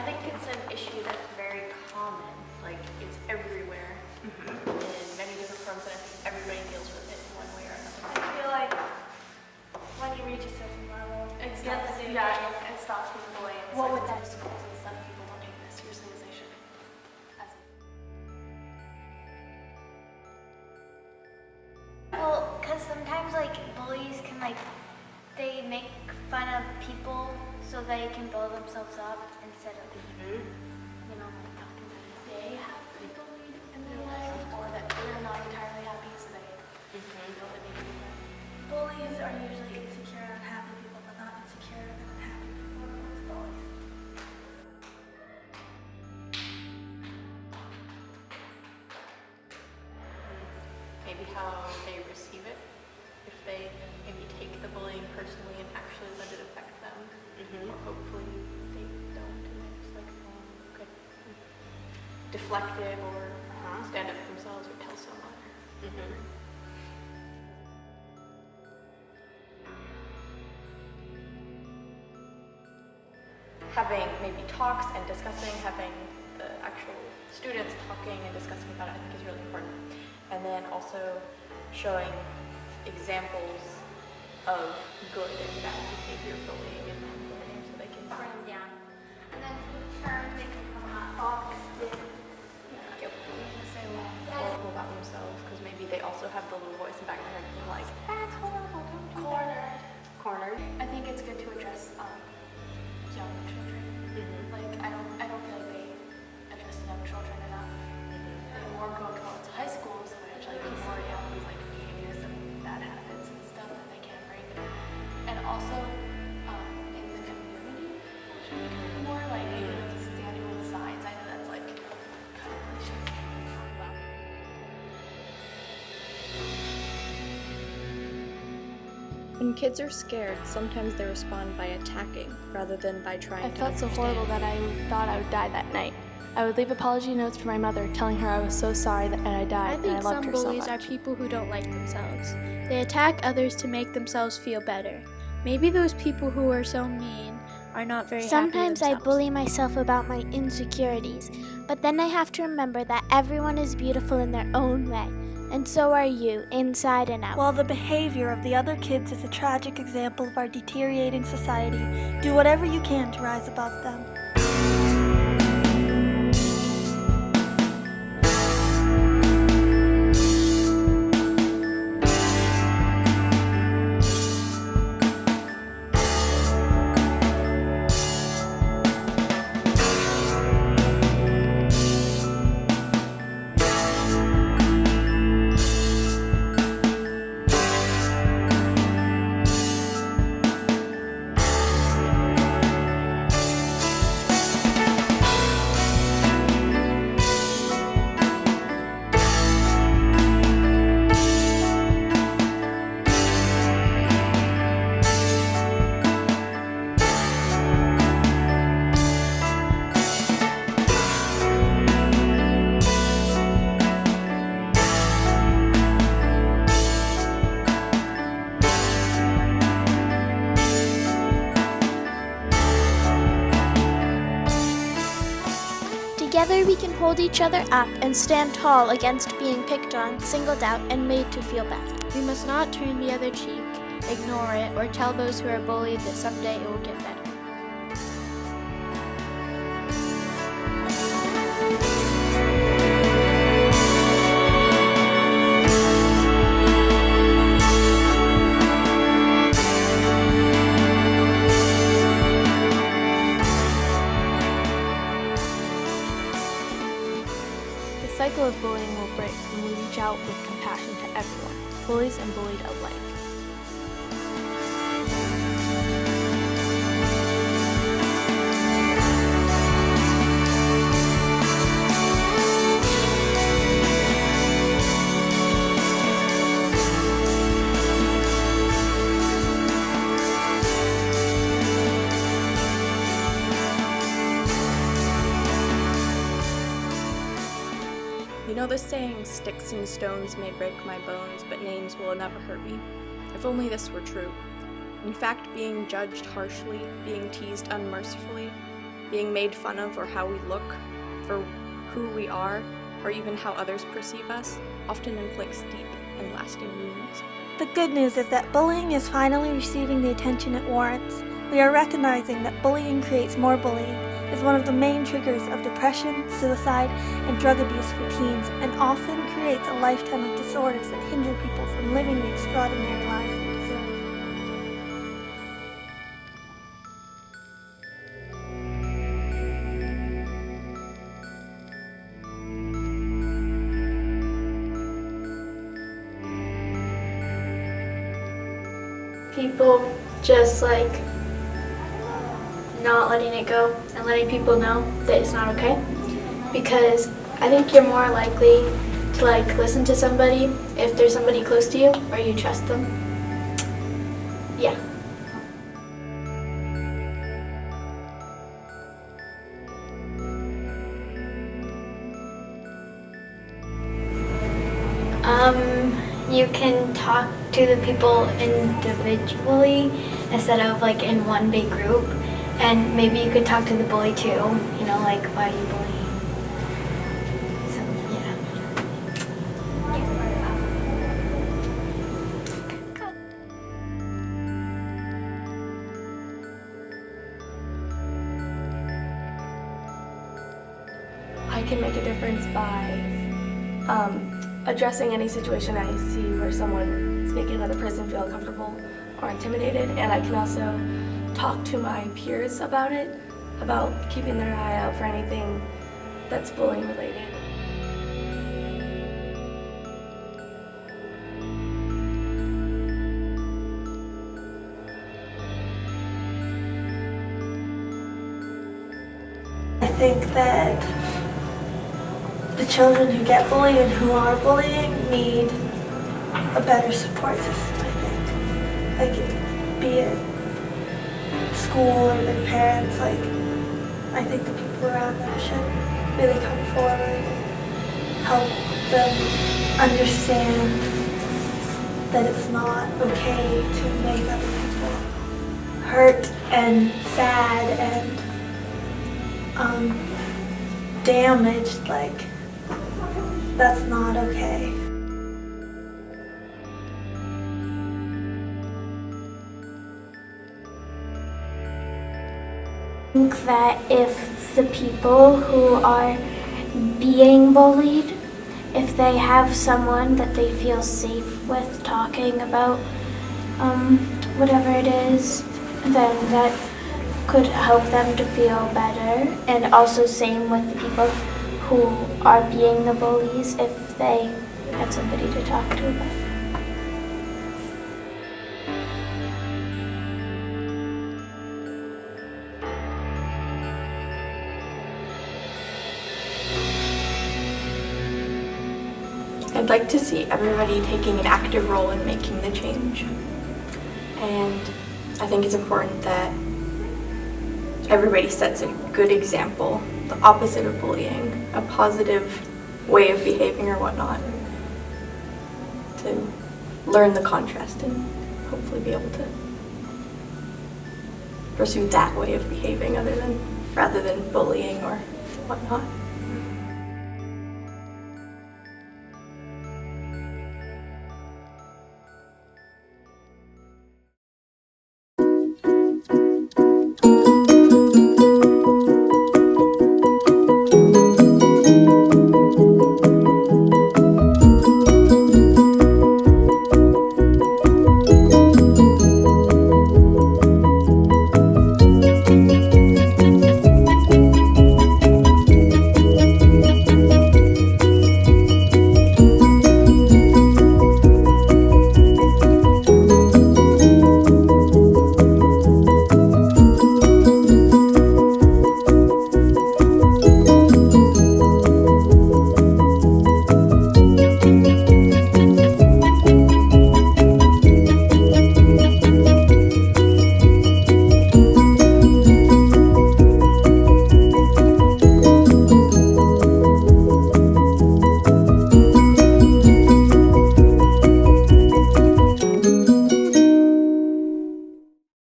think it's an issue that's very common. Like, it's everywhere in many different forms, and I think everybody deals with it in one way or another. I feel like when you reach a certain level, It stops being bullying. What would that that schools and stuff, people don't take it as seriously as they should. Well, because sometimes like bullies can they make fun of people so they can build themselves up instead of talking about They have been bullied in their life, or that they're not entirely happy, so they feel that they need to. bullies are usually insecure and unhappy people, but not insecure and unhappy people are most bullies. Maybe how they receive it, if they maybe take the bullying personally and actually let it affect them, or hopefully they don't, and they just like, okay, deflect it or stand up for themselves or tell someone. Having maybe talks and discussing, having the actual students talking and discussing about it, I think is really important. And then also showing examples of good and bad behavior, bullying and non-bullying, so they can bring them down. And then in turn, they can come out boxed in. get horrible about themselves, because maybe they also have the little voice in the back of their head being like, that's horrible, don't do that. Cornered. I think it's good to address young children. Like I don't feel like they address young children enough. They more go towards high schools, which like people already have these like behaviors and bad habits and stuff that they can't break. And also in the community, which we can do more like maybe like standing with signs. I know that's like kind of cliche. When kids are scared, sometimes they respond by attacking rather than by trying I to felt so understand. horrible that I thought I would die that night. I would leave apology notes for my mother, telling her I was so sorry that I died I and think I loved some her so bullies much. are people who don't like themselves. They attack others to make themselves feel better. Maybe those people who are so mean are not very Sometimes happy I themselves. bully myself about my insecurities, but then I have to remember that everyone is beautiful in their own way, and so are you, inside and out. While the behavior of the other kids is a tragic example of our deteriorating society, do whatever you can to rise above them. Together we can hold each other up and stand tall against being picked on, singled out, and made to feel bad. We must not turn the other cheek, ignore it, or tell those who are bullied that someday it will get better. The cycle of bullying will break when we reach out with compassion to everyone, bullies and bullied alike. You know the saying, sticks and stones may break my bones, but names will never hurt me. If only this were true. In fact, being judged harshly, being teased unmercifully, being made fun of, or how we look, for who we are, or even how others perceive us, often inflicts deep and lasting wounds. The good news is that bullying is finally receiving the attention it warrants. We are recognizing that bullying creates more bullying, is one of the main triggers of depression, suicide, and drug abuse for teens, and often creates a lifetime of disorders that hinder people from living the extraordinary lives they deserve. People just like not letting it go and letting people know that it's not okay, because I think you're more likely to like listen to somebody if there's somebody close to you or you trust them. Yeah. You can talk to the people individually instead of like in one big group, and maybe you could talk to the bully too, you know, like, why are you bullying? So, I can make a difference by addressing any situation I see where someone is making another person feel uncomfortable or intimidated, and I can also talk to my peers about it, about keeping their eye out for anything that's bullying related. I think that the children who get bullied and who are bullying need a better support system, I think. Like, be it school or their parents, like, I think the people around them should really come forward and help them understand that it's not okay to make other people hurt and sad and damaged. Like, that's not okay. I think that if the people who are being bullied, if they have someone that they feel safe with talking about whatever it is, then that could help them to feel better. And also same with the people who are being the bullies, if they had somebody to talk to about it. I'd like to see everybody taking an active role in making the change. And I think it's important that everybody sets a good example, the opposite of bullying, a positive way of behaving or whatnot, to learn the contrast and hopefully be able to pursue that way of behaving rather than bullying or whatnot.